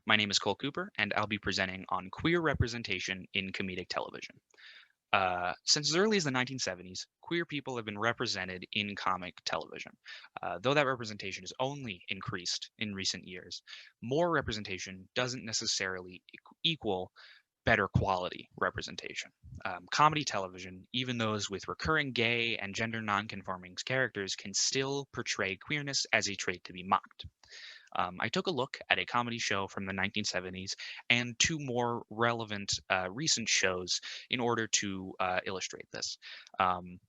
My name is Cole Cooper, and I'll be presenting on queer representation in comedic television. Since as early as the 1970s, queer people have been represented in comic television. Though that representation has only increased in recent years, more representation doesn't necessarily equal better quality representation. Comedy television, even those with recurring gay and gender nonconforming characters, can still portray queerness as a trait to be mocked. I took a look at a comedy show from the 1970s and two more relevant recent shows in order to illustrate this. Um,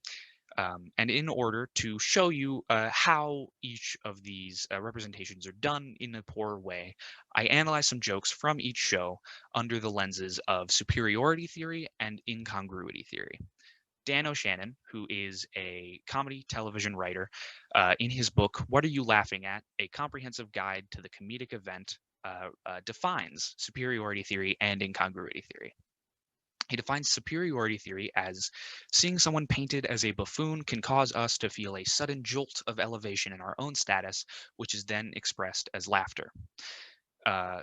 and in order to show you how each of these representations are done in a poor way, I analyzed some jokes from each show under the lenses of superiority theory and incongruity theory. Dan O'Shannon, who is a comedy television writer, in his book, What Are You Laughing At? A Comprehensive Guide to the Comedic Event, defines superiority theory and incongruity theory. He defines superiority theory as seeing someone painted as a buffoon can cause us to feel a sudden jolt of elevation in our own status, which is then expressed as laughter.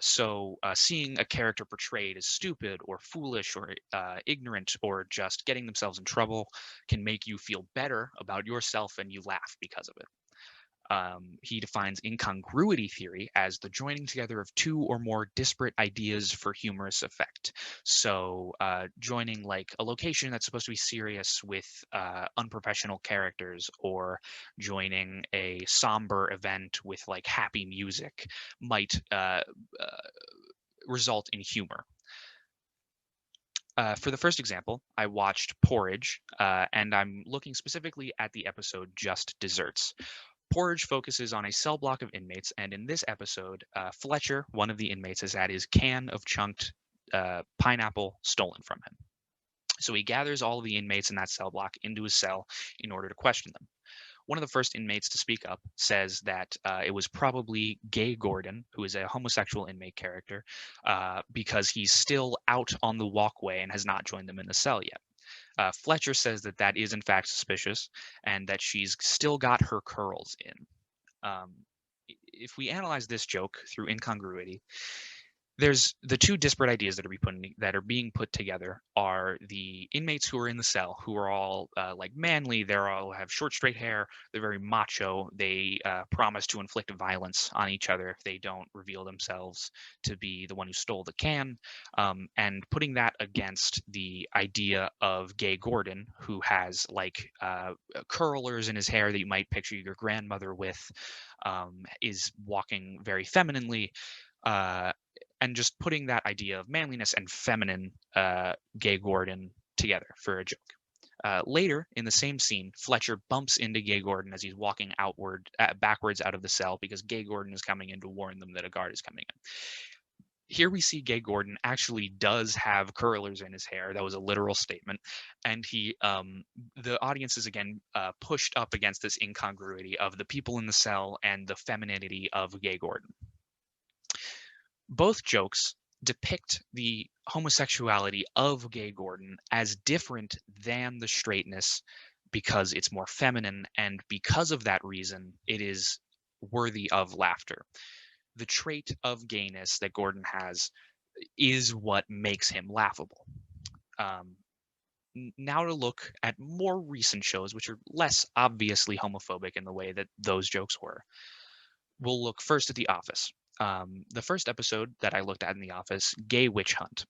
Seeing a character portrayed as stupid or foolish or ignorant or just getting themselves in trouble can make you feel better about yourself and you laugh because of it. He defines incongruity theory as the joining together of two or more disparate ideas for humorous effect. Joining like a location that's supposed to be serious with unprofessional characters, or joining a somber event with like happy music might result in humor. For the first example, I watched Porridge, and I'm looking specifically at the episode Just Desserts. Porridge focuses on a cell block of inmates, and in this episode, Fletcher, one of the inmates, has had his can of chunked pineapple stolen from him. So he gathers all of the inmates in that cell block into his cell in order to question them. One of the first inmates to speak up says that it was probably Gay Gordon, who is a homosexual inmate character, because he's still out on the walkway and has not joined them in the cell yet. Fletcher says that that is in fact suspicious and that she's still got her curls in. Um, if we analyze this joke through incongruity, there's the two disparate ideas that are being put together are the inmates who are in the cell, who are all like manly. They all have short, straight hair. They're very macho. They promise to inflict violence on each other if they don't reveal themselves to be the one who stole the can. And putting that against the idea of Gay Gordon, who has like curlers in his hair that you might picture your grandmother with, is walking very femininely. Uh, and just putting that idea of manliness and feminine Gay Gordon together for a joke. Later in the same scene, Fletcher bumps into Gay Gordon as he's walking backwards out of the cell because Gay Gordon is coming in to warn them that a guard is coming in. Here we see Gay Gordon actually does have curlers in his hair. That was a literal statement, and the audience is again pushed up against this incongruity of the people in the cell and the femininity of Gay Gordon. Both jokes depict the homosexuality of Gay Gordon as different than the straightness because it's more feminine, and because of that reason, it is worthy of laughter. The trait of gayness that Gordon has is what makes him laughable. Now to look at more recent shows, which are less obviously homophobic in the way that those jokes were. We'll look first at The Office. The first episode that I looked at in The Office, Gay Witch Hunt.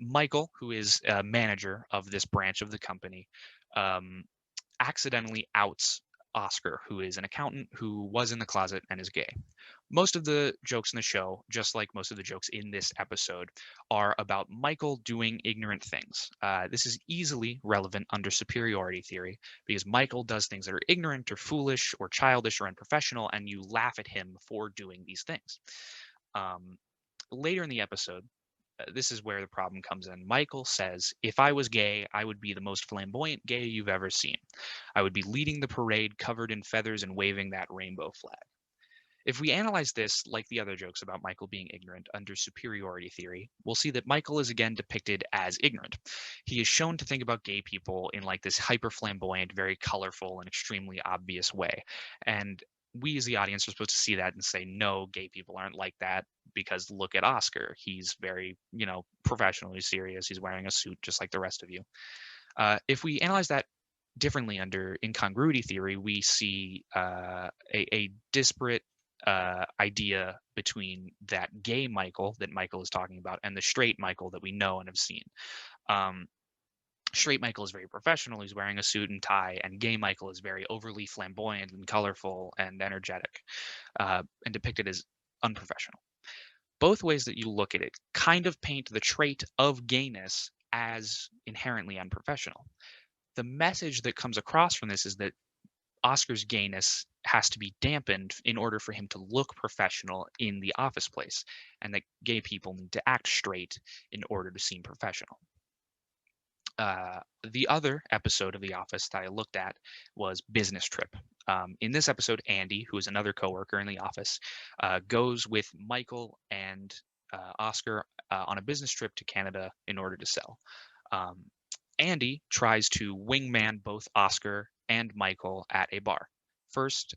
Michael, who is a manager of this branch of the company, accidentally outs Oscar, who is an accountant who was in the closet and is gay. Most of the jokes in the show, just like most of the jokes in this episode, are about Michael doing ignorant things. This is easily relevant under superiority theory because Michael does things that are ignorant or foolish or childish or unprofessional, and you laugh at him for doing these things. Later in the episode, this is where the problem comes in. Michael says, if I was gay, I would be the most flamboyant gay you've ever seen. I would be leading the parade covered in feathers and waving that rainbow flag. If we analyze this like the other jokes about Michael being ignorant under superiority theory, we'll see that Michael is again depicted as ignorant. He is shown to think about gay people in like this hyper flamboyant, very colorful and extremely obvious way. And we as the audience are supposed to see that and say, no, gay people aren't like that because look at Oscar. He's very, professionally serious. He's wearing a suit just like the rest of you. If we analyze that differently under incongruity theory, we see a disparate idea between that gay Michael that Michael is talking about and the straight Michael that we know and have seen. Um, Straight Michael is very professional. He's wearing a suit and tie, and gay Michael is very overly flamboyant and colorful and energetic, and depicted as unprofessional. Both ways that you look at it kind of paint the trait of gayness as inherently unprofessional. The message that comes across from this is that Oscar's gayness has to be dampened in order for him to look professional in the office place, and that gay people need to act straight in order to seem professional. The other episode of The Office that I looked at was Business Trip. In this episode, Andy, who is another coworker in the office, goes with Michael and Oscar on a business trip to Canada in order to sell. Um, Andy tries to wingman both Oscar and Michael at a bar. First,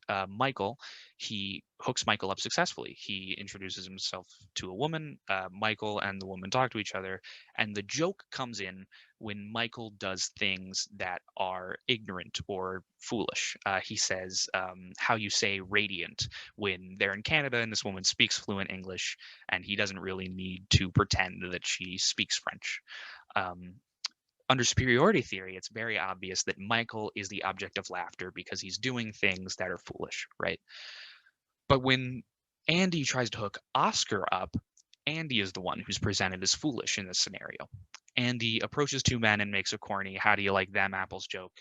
he hooks Michael up successfully. He introduces himself to a woman. Michael and the woman talk to each other, and the joke comes in when Michael does things that are ignorant or foolish. He says how you say radiant when they're in Canada and this woman speaks fluent English, and he doesn't really need to pretend that she speaks French. Um, Under superiority theory, it's very obvious that Michael is the object of laughter because he's doing things that are foolish, right? But when Andy tries to hook Oscar up, Andy is the one who's presented as foolish in this scenario. Andy approaches two men and makes a corny, how do you like them apples joke,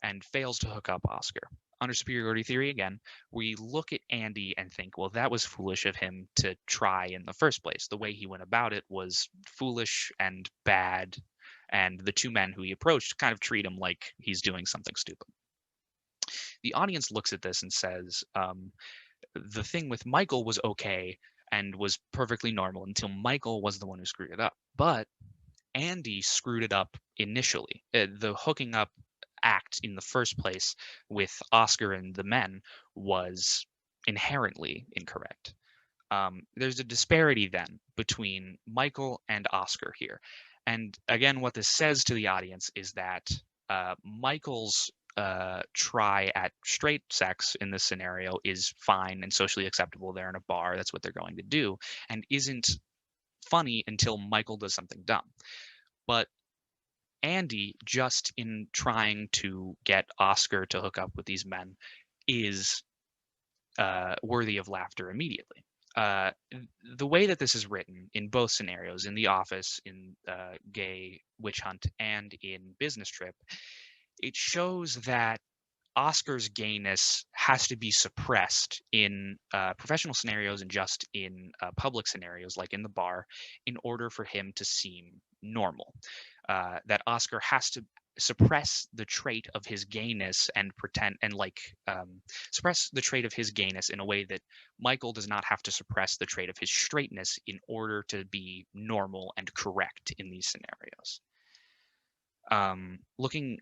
and fails to hook up Oscar. Under superiority theory, again, we look at Andy and think, well, that was foolish of him to try in the first place. The way he went about it was foolish and bad, and the two men who he approached kind of treat him like he's doing something stupid. The audience looks at this and says, the thing with Michael was okay and was perfectly normal until Michael was the one who screwed it up. But Andy screwed it up initially. The hooking up act in the first place with Oscar and the men was inherently incorrect. There's a disparity then between Michael and Oscar here. And again, what this says to the audience is that Michael's try at straight sex in this scenario is fine and socially acceptable. They're in a bar, that's what they're going to do, and isn't funny until Michael does something dumb. But Andy, just in trying to get Oscar to hook up with these men, is worthy of laughter immediately. Uh, the way that this is written in both scenarios, in The Office, in Gay Witch Hunt, and in Business Trip, it shows that Oscar's gayness has to be suppressed in professional scenarios and just in public scenarios, like in the bar, in order for him to seem normal. That Oscar has to suppress the trait of his gayness and pretend and suppress the trait of his gayness in a way that Michael does not have to suppress the trait of his straightness in order to be normal and correct in these scenarios. Looking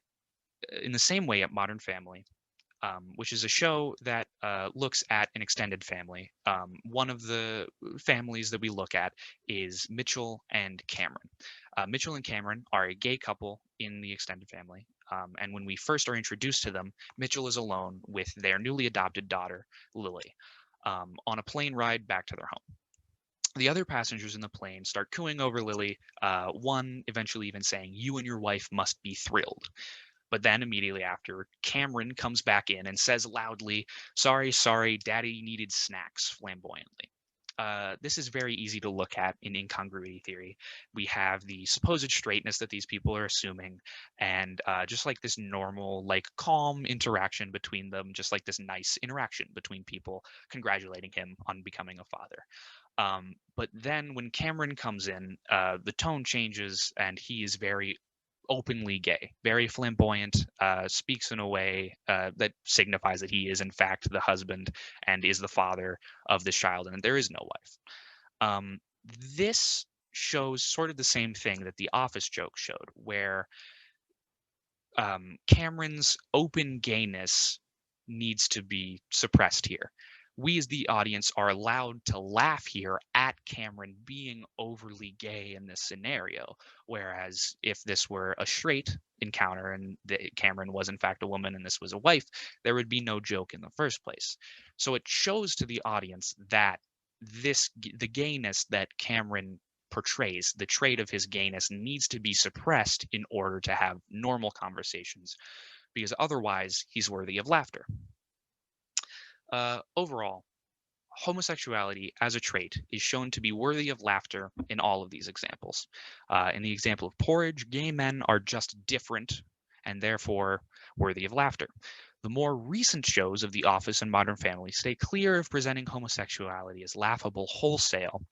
in the same way at Modern Family, which is a show that looks at an extended family. One of the families that we look at is Mitchell and Cameron. Mitchell and Cameron are a gay couple in the extended family. And when we first are introduced to them, Mitchell is alone with their newly adopted daughter, Lily, on a plane ride back to their home. The other passengers in the plane start cooing over Lily, one eventually even saying, "You and your wife must be thrilled." But then immediately after, Cameron comes back in and says loudly, "Sorry, sorry, daddy needed snacks," flamboyantly. This is very easy to look at in incongruity theory. We have the supposed straightness that these people are assuming, and just like this normal, like calm interaction between them, just like this nice interaction between people congratulating him on becoming a father. But then when Cameron comes in, the tone changes and he is very openly gay, very flamboyant, speaks in a way that signifies that he is in fact the husband and is the father of this child, and there is no wife. This shows sort of the same thing that the Office joke showed, where Cameron's open gayness needs to be suppressed here. We as the audience are allowed to laugh here at Cameron being overly gay in this scenario. Whereas if this were a straight encounter and Cameron was in fact a woman and this was a wife, there would be no joke in the first place. So it shows to the audience that the gayness that Cameron portrays, the trait of his gayness, needs to be suppressed in order to have normal conversations, because otherwise he's worthy of laughter. Overall, homosexuality as a trait is shown to be worthy of laughter in all of these examples. In the example of Porridge, gay men are just different and therefore worthy of laughter. The more recent shows of The Office and Modern Family stay clear of presenting homosexuality as laughable wholesale,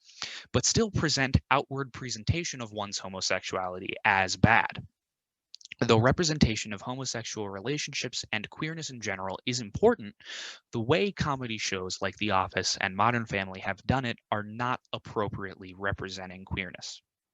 but still present outward presentation of one's homosexuality as bad. Though representation of homosexual relationships and queerness in general is important, the way comedy shows like The Office and Modern Family have done it are not appropriately representing queerness.